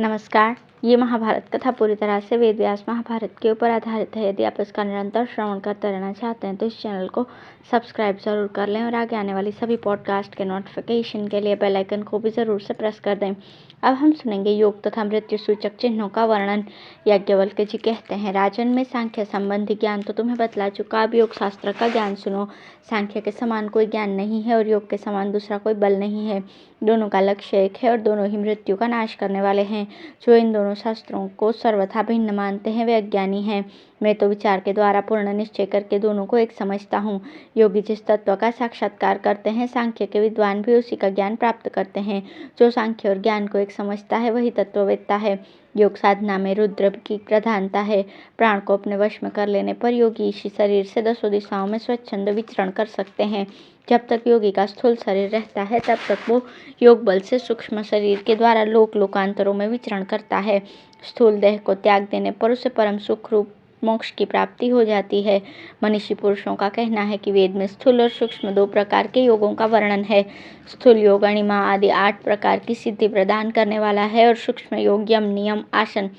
नमस्कार। ये महाभारत कथा पूरी तरह से वेद व्यास महाभारत के ऊपर आधारित है। यदि आप इसका निरंतर श्रवण करते रहना चाहते हैं तो इस चैनल को सब्सक्राइब जरूर कर लें और आगे आने वाली सभी पॉडकास्ट के नोटिफिकेशन के लिए बेल आइकन को भी ज़रूर से प्रेस कर दें। अब हम सुनेंगे योग तथा मृत्यु सूचक चिन्हों का वर्णन। याज्ञवल्क्य जी कहते हैं, राजन, में सांख्य संबंधी ज्ञान तो तुम्हें बतला चुका, अब योग शास्त्र का ज्ञान सुनो। सांख्य के समान कोई ज्ञान नहीं है और योग के समान दूसरा कोई बल नहीं है। दोनों का लक्ष्य एक है और दोनों ही मृत्यु का नाश करने वाले हैं। जो इन दोनों शास्त्रों को सर्वथा भिन्न मानते हैं वे अज्ञानी हैं। मैं तो विचार के द्वारा पूर्ण निश्चय करके दोनों को एक समझता हूँ। योगी जिस तत्व का साक्षात्कार करते हैं, सांख्य के विद्वान भी उसी का ज्ञान प्राप्त करते हैं। जो सांख्य और ज्ञान को एक समझता है वही तत्ववेत्ता है। योग साधना में रुद्र की प्रधानता है। प्राण को अपने वश में कर लेने पर योगी इसी शरीर से दसों दिशाओं में स्वच्छंद विचरण कर सकते हैं। जब तक योगी का स्थूल शरीर रहता है तब तक वो योग बल से सूक्ष्म शरीर के द्वारा लोकांतरों में विचरण करता है। स्थूल देह को त्याग देने पर उसे परम सुख रूप मोक्ष की प्राप्ति हो जाती है। मनीषी पुरुषों का कहना है कि वेद में स्थूल और सूक्ष्म दो प्रकार के योगों का वर्णन है। स्थूल योग अणिमा आदि 8 प्रकार की सिद्धि प्रदान करने वाला है और सूक्ष्म योग यम, नियम, आसन,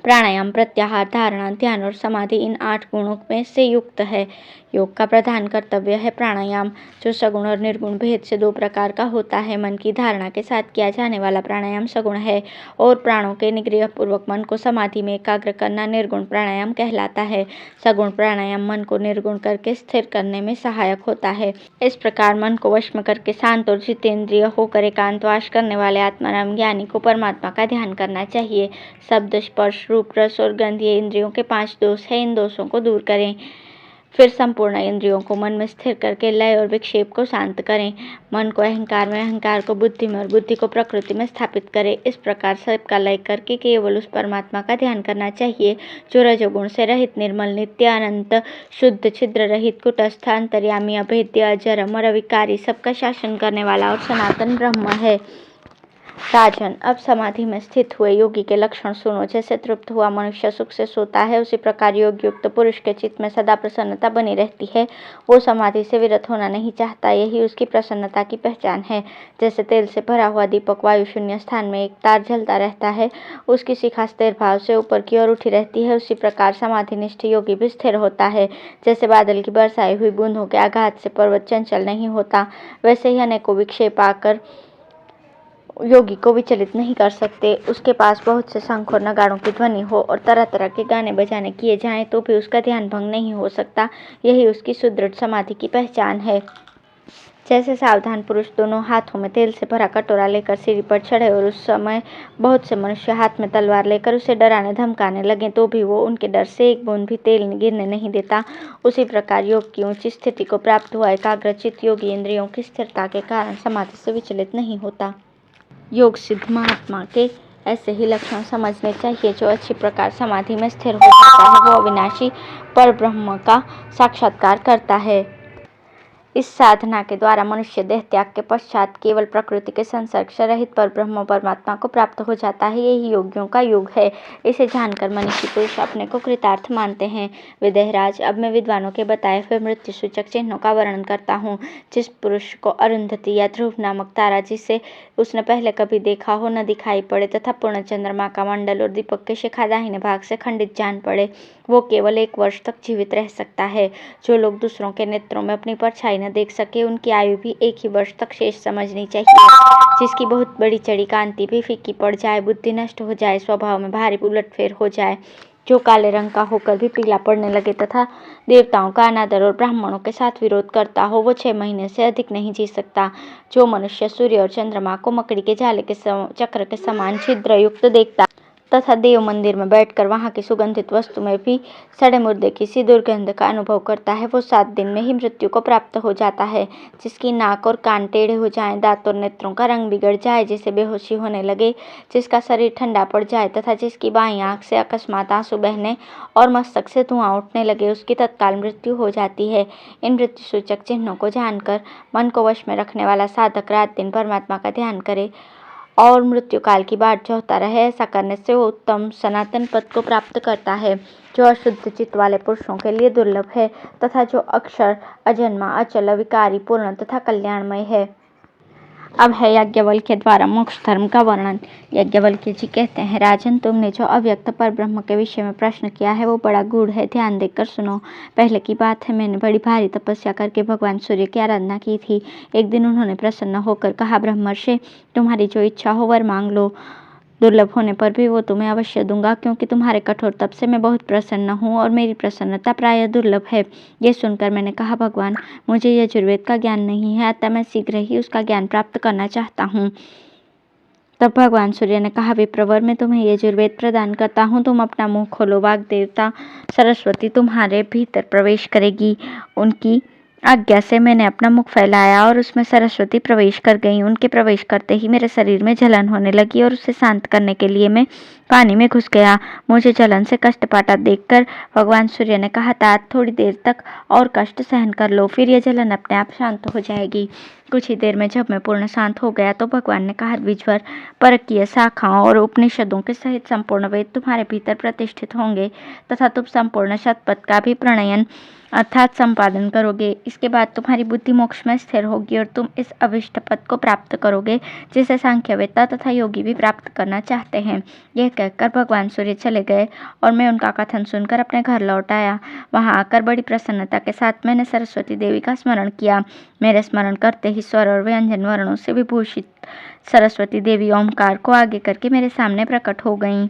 प्राणायाम, प्रत्याहार, धारणा, ध्यान और समाधि इन 8 गुणों में से युक्त है। योग का प्रधान कर्तव्य है प्राणायाम, जो सगुण और निर्गुण भेद से 2 प्रकार का होता है। मन की धारणा के साथ किया जाने वाला प्राणायाम सगुण है और प्राणों के निग्रह पूर्वक मन को समाधि में एकाग्र करना निर्गुण प्राणायाम कहलाता है। सगुण प्राणायाम मन को निर्गुण करके स्थिर करने में सहायक होता है। इस प्रकार मन को वश में करके शांत और जितेंद्रिय होकर एकांतवास करने वाले आत्माराम ज्ञानी को परमात्मा का ध्यान करना चाहिए। शब्द, स्पर्श, रूप, रस और गंध ये इंद्रियों के 5 दोष हैं। इन दोषों को दूर करें। फिर संपूर्ण इंद्रियों को मन में स्थिर करके लय और विक्षेप को शांत करें। मन को अहंकार में, अहंकार को बुद्धि में और बुद्धि को प्रकृति में स्थापित करें। इस प्रकार सबका लय करके केवल उस परमात्मा का ध्यान करना चाहिए जो रजोगुण से रहित, निर्मल, नित्य, अनंत, शुद्ध, छिद्र रहित, कुटस्थ, अंतर्यामी, अभेद्य, अजर, अमर, अविकारी, सबका शासन करने वाला और सनातन ब्रह्म है। राजन, अब समाधि में स्थित हुए योगी के लक्षण सुनो। जैसे तृप्त हुआ मनुष्य सुख से सोता है, उसी प्रकार योग युक्त पुरुष के चित्त में सदा प्रसन्नता बनी रहती है। वो समाधि से विरत होना नहीं चाहता, यही उसकी प्रसन्नता की पहचान है। जैसे तेल से भरा हुआ दीपक वायु शून्य स्थान में एक तार जलता रहता है, उसकी शिखा स्थिर भाव से ऊपर की ओर उठी रहती है, उसी प्रकार समाधिनिष्ठ योगी भी स्थिर होता है। जैसे बादल की बरसाई हुई बूंदों के आघात से पर्वत चंचल नहीं होता, वैसे ही अनेकों विक्षेप आकर योगी को विचलित नहीं कर सकते। उसके पास बहुत से शंख और नगाड़ों की ध्वनि हो और तरह तरह के गाने बजाने किए जाएं तो भी उसका ध्यान भंग नहीं हो सकता। यही उसकी सुदृढ़ समाधि की पहचान है। जैसे सावधान पुरुष दोनों हाथों में तेल से भरा कटोरा लेकर सीढ़ी पर चढ़े और उस समय बहुत से मनुष्य हाथ में तलवार लेकर उसे डराने धमकाने लगे तो भी वो उनके डर से एक बूंद भी तेल गिरने नहीं देता, उसी प्रकार योग की ऊंची स्थिति को प्राप्त हुआ एकाग्रचित्त योगी इंद्रियों की स्थिरता के कारण समाधि से विचलित नहीं होता। योग सिद्ध महात्मा के ऐसे ही लक्षण समझने चाहिए। जो अच्छी प्रकार समाधि में स्थिर हो जाता है वो अविनाशी परब्रह्म का साक्षात्कार करता है। इस साधना के द्वारा मनुष्य देह त्याग के पश्चात केवल प्रकृति के संसर्ग से रहित परब्रह्म परमात्मा को प्राप्त हो जाता है। यही योगियों का योग है। इसे जानकर मनीषी पुरुष अपने को कृतार्थ मानते हैं। विदेहराज, अब मैं विद्वानों के बताए हुए मृत्यु सूचक चिन्हों का वर्णन करता हूँ। जिस पुरुष को अरुंधति या ध्रुव नामक तारा, जिसे उसने पहले कभी देखा हो, न दिखाई पड़े तथा पूर्ण चंद्रमा का मंडल और दीपक के शिखा दाहिने भाग से खंडित जान पड़े, वो केवल 1 वर्ष तक जीवित रह सकता है। जो लोग दूसरों के नेत्रों में अपनी परछाई न देख सके, उनकी आयु भी 1 ही वर्ष तक शेष समझनी चाहिए। जिसकी बहुत बड़ी चढ़ी कांति भी फीकी पड़ जाए, बुद्धि नष्ट हो जाए, स्वभाव में भारी उलटफेर हो जाए, जो काले रंग का होकर भी पीला पड़ने लगे तथा देवताओं का अनादर और ब्राह्मणों के साथ विरोध करता हो, वो 6 महीने से अधिक नहीं जी सकता। जो मनुष्य सूर्य और चंद्रमा को मकड़ी के जाले के चक्र के समान छिद्र युक्त देखता तथा देव मंदिर में बैठकर वहां की सुगंधित वस्तु में भी सड़े मुर्दे की सी दुर्गंध का अनुभव करता है, वो 7 दिन में ही मृत्यु को प्राप्त हो जाता है। जिसकी नाक और कान टेढ़े हो जाएं, दांत और नेत्रों का रंग बिगड़ जाए, जिसे बेहोशी होने लगे, जिसका शरीर ठंडा पड़ जाए तथा जिसकी बाईं आंख से अकस्मात आंसू बहने और मस्तक से धुआं उठने लगे, उसकी तत्काल मृत्यु हो जाती है। इन मृत्यु सूचक चिन्हों को जानकर मन को वश में रखने वाला साधक रात दिन परमात्मा का ध्यान करे और मृत्यु काल की बाट जोहता रहे। ऐसा करने से वो उत्तम सनातन पद को प्राप्त करता है, जो अशुद्ध चित्त वाले पुरुषों के लिए दुर्लभ है तथा जो अक्षर, अजन्मा, अचल, अविकारी, पूर्ण तथा कल्याणमय है। अब है याज्ञवल्क्य द्वारा मोक्ष धर्म का वर्णन। याज्ञवल्क्य जी कहते हैं, राजन, तुमने जो अव्यक्त पर ब्रह्म के विषय में प्रश्न किया है वो बड़ा गूढ़ है। ध्यान देकर सुनो। पहले की बात है, मैंने बड़ी भारी तपस्या करके भगवान सूर्य की आराधना की थी। एक दिन उन्होंने प्रसन्न होकर कहा, ब्रह्मर्षि, तुम्हारी जो इच्छा हो वर मांग लो। दुर्लभ होने पर भी वो तुम्हें अवश्य दूंगा, क्योंकि तुम्हारे कठोर तप से मैं बहुत प्रसन्न हूँ और मेरी प्रसन्नता प्रायः दुर्लभ है। ये सुनकर मैंने कहा, भगवान, मुझे यजुर्वेद का ज्ञान नहीं है, अतः मैं शीघ्र ही उसका ज्ञान प्राप्त करना चाहता हूँ। तब भगवान सूर्य ने कहा, विप्रवर, मैं तुम्हें यजुर्वेद प्रदान करता हूँ। तुम अपना मुंह खोलो। वाग देवता सरस्वती तुम्हारे भीतर प्रवेश करेगी। उनकी आज्ञा से मैंने अपना मुख फैलाया और उसमें सरस्वती प्रवेश कर गई। उनके प्रवेश करते ही मेरे शरीर में जलन होने लगी और उसे शांत करने के लिए मैं पानी में घुस गया। मुझे जलन से कष्ट पाता देखकर भगवान सूर्य ने कहा, तात, थोड़ी देर तक और कष्ट सहन कर लो, फिर यह जलन अपने आप शांत हो जाएगी। कुछ ही देर में जब मैं पूर्ण शांत हो गया तो भगवान ने कहा, द्विजवर, परकीय शाखाओं और उपनिषदों के सहित संपूर्ण वेद तुम्हारे भीतर प्रतिष्ठित होंगे तथा तुम संपूर्ण शतपथ का भी प्रणयन अर्थात संपादन करोगे। इसके बाद तुम्हारी बुद्धि मोक्ष में स्थिर होगी और तुम इस अभिष्ट पद को प्राप्त करोगे जिसे सांख्यवेत्ता तथा योगी भी प्राप्त करना चाहते हैं। यह कहकर भगवान सूर्य चले गए और मैं उनका कथन सुनकर अपने घर लौट आया। वहां आकर बड़ी प्रसन्नता के साथ मैंने सरस्वती देवी का स्मरण किया। मेरे स्मरण करते ही स्वर और व्यंजन वर्णों से विभूषित सरस्वती देवी ओमकार को आगे करके मेरे सामने प्रकट हो गईं।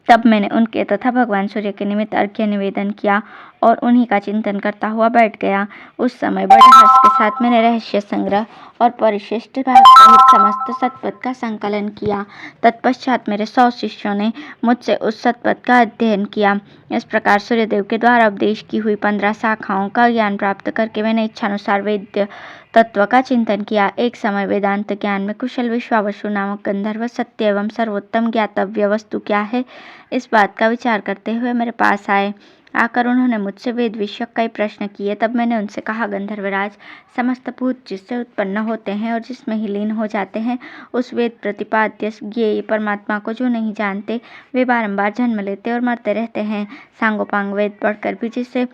तब मैंने उनके तथा भगवान सूर्य के निमित्त अर्घ्य निवेदन किया और उन्हीं का चिंतन करता हुआ बैठ गया। उस समय बड़े हर्ष के साथ मैंने रहस्य संग्रह और परिशिष्ट भाग सहित समस्त सतपथ का संकलन किया। तत्पश्चात मेरे 100 शिष्यों ने मुझसे उस सतपथ का अध्ययन किया। इस प्रकार सूर्यदेव के द्वारा उपदेश की हुई 15 शाखाओं का ज्ञान प्राप्त करके मैंने इच्छानुसार वेद्य तत्व का चिंतन किया। एक समय वेदांत ज्ञान में कुशल विश्वावसु नामक गंधर्व सत्य एवं सर्वोत्तम ज्ञातव्य वस्तु क्या है, इस बात का विचार करते हुए मेरे पास आए। आकर उन्होंने मुझसे वेद विषयक कई प्रश्न किए। तब मैंने उनसे कहा, गंधर्वराज, समस्त भूत जिससे उत्पन्न होते हैं और जिसमें ही लीन हो जाते हैं, उस वेद प्रतिपाद्य ज्ञेय परमात्मा को जो नहीं जानते, वे बारंबार जन्म लेते और मरते रहते हैं। सांगोपांग वेद पढ़कर भी जिसे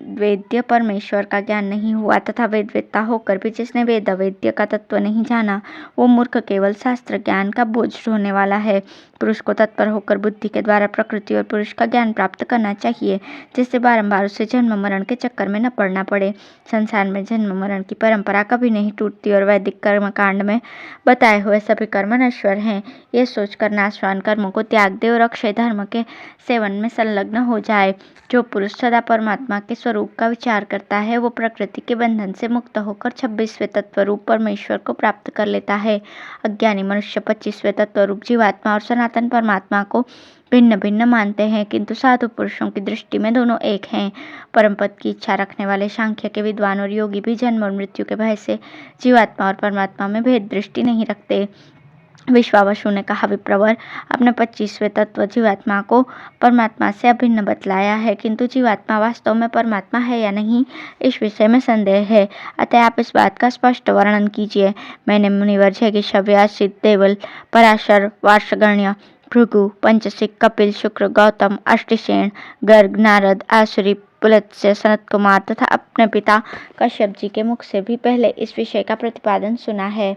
वेद्य परमेश्वर का ज्ञान नहीं हुआ तथा वेदवेत्ता होकर भी जिसने वेद अवेद्य का तत्व नहीं जाना, वो मूर्ख केवल शास्त्र ज्ञान का बोझ ढोने वाला है। पुरुष को तत्पर होकर बुद्धि के द्वारा प्रकृति और पुरुष का ज्ञान प्राप्त करना चाहिए, जिससे बारंबार उसे जन्म मरण के चक्कर में न पड़ना पड़े। संसार में जन्म मरण की परंपरा कभी नहीं टूटती और वैदिक कर्म कांड में बताए हुए सभी कर्म नश्वर हैं। ये सोचकर नाशवान कर्मों को त्याग दे और अक्षय धर्म के सेवन में संलग्न हो जाए। जो पुरुष सदा परमात्मा के स्वरूप का विचार करता है, वो प्रकृति के बंधन से मुक्त होकर 26वें तत्व रूप परमेश्वर को प्राप्त कर लेता है। अज्ञानी मनुष्य 25वें तत्व रूप जीवात्मा और सनातन परमात्मा को भिन्न भिन्न मानते हैं, किंतु साधु पुरुषों की दृष्टि में दोनों एक हैं। परम पद की इच्छा रखने वाले सांख्य के विद्वान और योगी भी जन्म और मृत्यु के भय से जीवात्मा और परमात्मा में भेद दृष्टि नहीं रखते। विश्वावसु ने कहा, विप्रवर, अपने 25वें तत्व जीवात्मा को परमात्मा से अभिन्न बतलाया है, किंतु जीवात्मा वास्तव में परमात्मा है या नहीं, इस विषय में संदेह है। अतः आप इस बात का स्पष्ट वर्णन कीजिए। मैंने मुनिवर जैगिषव्य, असित, देवल, पराशर, वार्षगण्य, भृगु, पंचसिक, कपिल, शुक्र, गौतम, अष्टसेन, गर्ग, नारद, आसुरी, पुलत्स्य, सनत कुमार तथा अपने पिता कश्यप जी के मुख से भी पहले इस विषय का प्रतिपादन सुना है।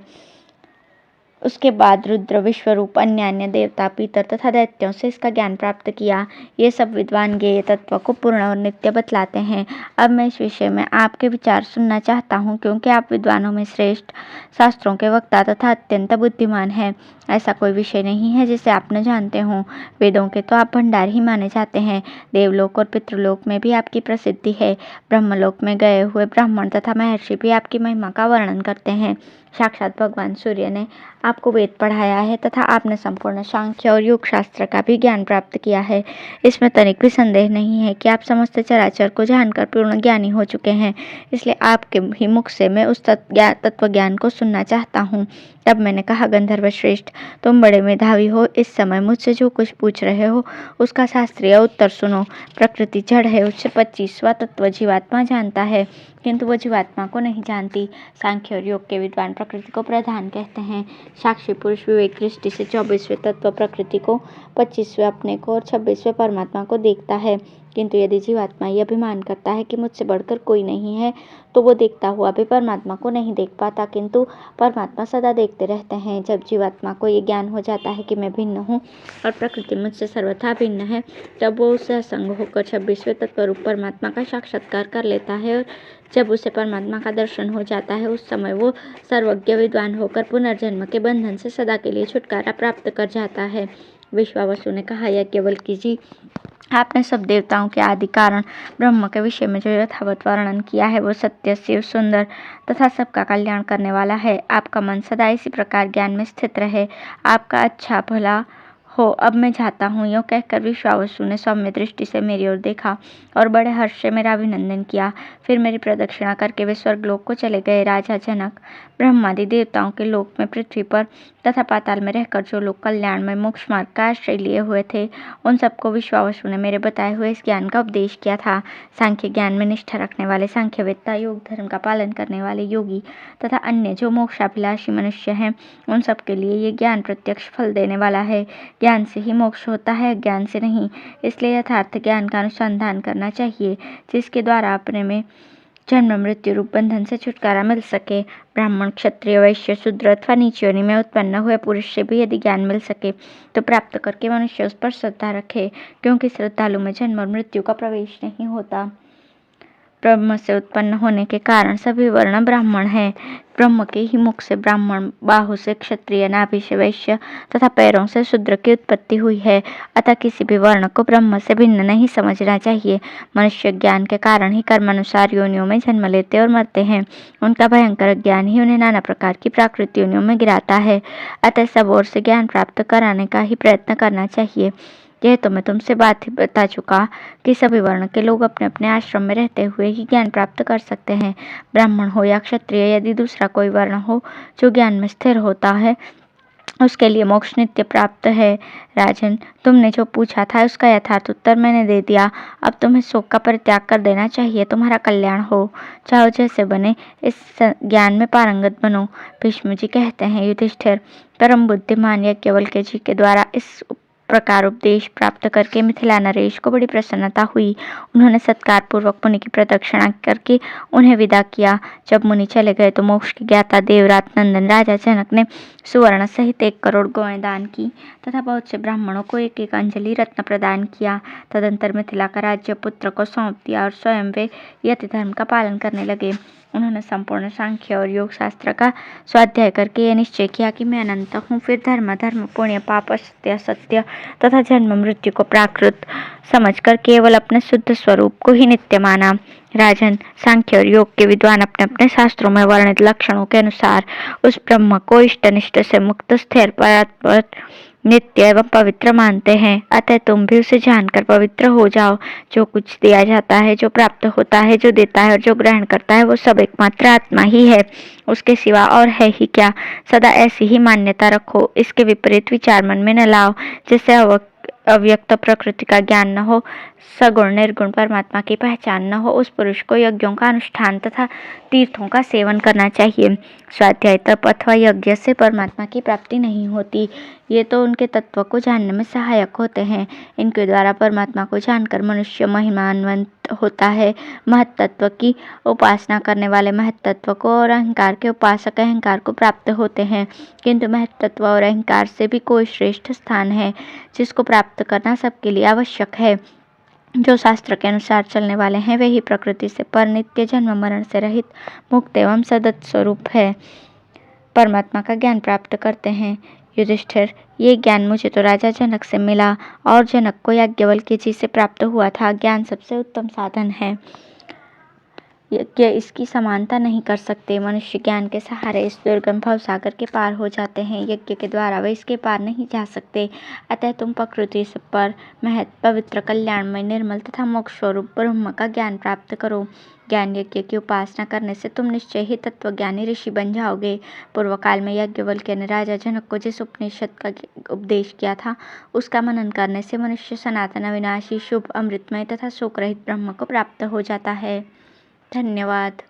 उसके बाद रुद्र, विश्वरूप, अन्य देवता, पितर तथा दैत्यों से इसका ज्ञान प्राप्त किया। ये सब विद्वान ज्ञेय तत्व को पूर्ण और नित्य बतलाते हैं। अब मैं इस विषय में आपके विचार सुनना चाहता हूँ, क्योंकि आप विद्वानों में श्रेष्ठ, शास्त्रों के वक्ता तथा अत्यंत बुद्धिमान हैं। ऐसा कोई विषय नहीं है जिसे आप न जानते हों। वेदों के तो आप भंडार ही माने जाते हैं। देवलोक और पितृलोक में भी आपकी प्रसिद्धि है। ब्रह्मलोक में गए हुए ब्राह्मण तथा महर्षि भी आपकी महिमा का वर्णन करते हैं। साक्षात भगवान सूर्य ने आपको वेद पढ़ाया है तथा आपने संपूर्ण सांख्य और योग शास्त्र का भी ज्ञान प्राप्त किया है। इसमें तनिक भी संदेह नहीं है कि आप समस्त चराचर को जानकर पूर्ण ज्ञानी हो चुके हैं। इसलिए आपके ही मुख से मैं उस तत्व ज्ञान को सुनना चाहता हूँ। तब मैंने कहा, गंधर्व श्रेष्ठ, तुम बड़े मेधावी हो। इस समय मुझसे जो कुछ पूछ रहे हो उसका शास्त्रीय उत्तर सुनो। प्रकृति जड़ है, उससे 25वां तत्व जीवात्मा जानता है, किंतु वो जीवात्मा को नहीं जानती। सांख्य और योग के विद्वान प्रकृति को प्रधान कहते हैं। साक्षी पुरुष विवेक दृष्टि से 24वें तत्व प्रकृति को, 25वें अपने को और 26वें परमात्मा को देखता है। किंतु यदि जीवात्मा ये अभिमान करता है कि मुझसे बढ़कर कोई नहीं है, तो वो देखता हुआ भी परमात्मा को नहीं देख पाता, किंतु परमात्मा सदा देखते रहते हैं। जब जीवात्मा को ये ज्ञान हो जाता है कि मैं भिन्न हूँ और प्रकृति मुझसे सर्वथा भिन्न है, तब वो उससे असंग होकर 26वें तत्वरूप परमात्मा का साक्षात्कार कर लेता है। और जब उसे परमात्मा का दर्शन हो जाता है, उस समय वो सर्वज्ञ विद्वान होकर पुनर्जन्म के बंधन से सदा के लिए छुटकारा प्राप्त कर जाता है। विश्वावसु ने कहा, याज्ञवल्क्य जी, आपने सब देवताओं के आदि कारण ब्रह्म के विषय में जो यथावत वर्णन किया है वो सत्य, शिव, सुंदर तथा सबका कल्याण करने वाला है। आपका मन सदा इसी प्रकार ज्ञान में स्थित रहे। आपका अच्छा भला हो, अब मैं जाता हूँ। यूँ कहकर विश्वावसु ने सौम्य दृष्टि से मेरी ओर देखा और बड़े हर्ष से मेरा अभिनंदन किया। फिर मेरी प्रदक्षिणा करके वे स्वर्गलोक को चले गए। राजा जनक, ब्रह्मादि देवताओं के लोक में पृथ्वी पर तथा पाताल में रहकर जो लोग कल्याण में मोक्ष मार्ग का आश्रय लिए हुए थे, उन सबको विश्वावसु ने मेरे बताए हुए इस ज्ञान का उपदेश किया था। सांख्य ज्ञान में निष्ठा रखने वाले सांख्यवेत्ता, योग धर्म का पालन करने वाले योगी तथा अन्य जो मोक्षाभिलाषी मनुष्य हैं, उन सब के लिए ये ज्ञान प्रत्यक्ष फल देने वाला है। ज्ञान से ही मोक्ष होता है, ज्ञान से नहीं। इसलिए यथार्थ ज्ञान का अनुसंधान करना चाहिए, जिसके द्वारा अपने में जन्म मृत्यु रूप बंधन से छुटकारा मिल सके। ब्राह्मण, क्षत्रिय, वैश्य, शूद्र अथवा नीच योनि में उत्पन्न हुए पुरुष से भी यदि ज्ञान मिल सके तो प्राप्त करके मनुष्य उस पर श्रद्धा रखे, क्योंकि श्रद्धालु में जन्म और मृत्यु का प्रवेश नहीं होता। ब्रह्म से उत्पन्न होने के कारण सभी वर्ण ब्राह्मण हैं। ब्रह्म के ही मुख से ब्राह्मण, बाहु से क्षत्रिय, नाभि से वैश्य तथा पैरों से शूद्र की उत्पत्ति हुई है। अतः किसी भी वर्ण को ब्रह्म से भिन्न नहीं समझना चाहिए। मनुष्य ज्ञान के कारण ही कर्मानुसार योनियों में जन्म लेते और मरते हैं। उनका भयंकर ज्ञान ही उन्हें नाना प्रकार की प्राकृत योनियों में गिराता है। अतः सब ओर से ज्ञान प्राप्त कराने का ही प्रयत्न करना चाहिए। यह तो मैं तुमसे बात ही बता चुका कि सभी वर्ण के लोग अपने अपने आश्रम में रहते हुए ही ज्ञान प्राप्त कर सकते हैं। ब्राह्मण हो या क्षत्रिय, यदि दूसरा कोई वर्ण हो जो ज्ञान में स्थिर होता है, उसके लिए मोक्ष नित्य प्राप्त है। राजन, तुमने जो पूछा था उसका यथार्थ उत्तर मैंने दे दिया। अब तुम्हें शोक का परित्याग कर देना चाहिए। तुम्हारा कल्याण हो। चाहो जैसे बने इस ज्ञान में पारंगत बनो। भीष्म जी कहते हैं, युधिष्ठिर, परम बुद्धिमान याज्ञवल्क्य जी के द्वारा इस प्रकार उपदेश प्राप्त करके मिथिला नरेश को बड़ी प्रसन्नता हुई। उन्होंने सत्कार पूर्वक मुनि की प्रदक्षिणा करके उन्हें विदा किया। जब मुनि चले गए तो मोक्ष की ज्ञाता देवरात नंदन राजा जनक ने सुवर्ण सहित 1 करोड़ गौएं दान की तथा बहुत से ब्राह्मणों को 1-1 अंजलि रत्न प्रदान किया। तदंतर मिथिला का राज्य पुत्र को सौंप दिया और स्वयं वे यति धर्म का पालन करने लगे। उन्होंने संपूर्ण सांख्य और योग शास्त्र का स्वाध्याय करके यह निश्चय किया कि मैं अनंत हूँ। फिर धर्म, पुण्य, पाप, सत्य, असत्य तथा जन्म मृत्यु को प्राकृत समझकर केवल अपने शुद्ध स्वरूप को ही नित्य माना। राजन, सांख्य और योग के विद्वान अपने अपने शास्त्रों में वर्णित लक्षणों के अनुसार उस ब्रह्म को इष्टनिष्ट से मुक्त, स्थिर, परात्पर, नित्य एवं पवित्र मानते हैं। अतः तुम भी उसे जानकर पवित्र हो जाओ। जो कुछ दिया जाता है, जो प्राप्त होता है, जो देता है और जो ग्रहण करता है, वो सब एकमात्र आत्मा ही है। उसके सिवा और है ही क्या। सदा ऐसी ही मान्यता रखो। इसके विपरीत विचार मन में न लाओ। जिससे अव्यक्त प्रकृति का ज्ञान न हो, सगुण निर्गुण परमात्मा की पहचान न हो, उस पुरुष को यज्ञों का अनुष्ठान तथा तीर्थों का सेवन करना चाहिए। स्वाध्याय, तप अथवा यज्ञ से परमात्मा की प्राप्ति नहीं होती। ये तो उनके तत्व को जानने में सहायक होते हैं। इनके द्वारा परमात्मा को जानकर मनुष्य महिमान्वित होता है। महत्तत्व की उपासना करने वाले महत्तत्व को और अहंकार के उपासक अहंकार को प्राप्त होते हैं। किंतु महत्तत्व और अहंकार से भी कोई श्रेष्ठ स्थान है, जिसको प्राप्त करना सबके लिए आवश्यक है। जो शास्त्र के अनुसार चलने वाले हैं, वे ही प्रकृति से पर, नित्य जन्म मरण से रहित, मुक्त एवं सदत स्वरूप है, परमात्मा का ज्ञान प्राप्त करते हैं। युधिष्ठिर, ये ज्ञान मुझे तो राजा जनक से मिला और जनक को याज्ञवल्क्य जी से प्राप्त हुआ था। ज्ञान सबसे उत्तम साधन है। यज्ञ इसकी समानता नहीं कर सकते। मनुष्य ज्ञान के सहारे इस दुर्गम भवसागर के पार हो जाते हैं। यज्ञ के द्वारा वे इसके पार नहीं जा सकते। अतः तुम प्रकृति से पर, महत, पवित्र, कल्याणमय, निर्मल तथा मोक्ष स्वरूप ब्रह्म का ज्ञान प्राप्त करो। ज्ञान यज्ञ की उपासना करने से तुम निश्चय ही तत्वज्ञानी ऋषि बन जाओगे। पूर्व काल में याज्ञवल्क्य ने राजा जनक को जिस उपनिषद का उपदेश किया था, उसका मनन करने से मनुष्य सनातन, अविनाशी, शुभ, अमृतमय तथा शोक रहित ब्रह्म को प्राप्त हो जाता है। धन्यवाद।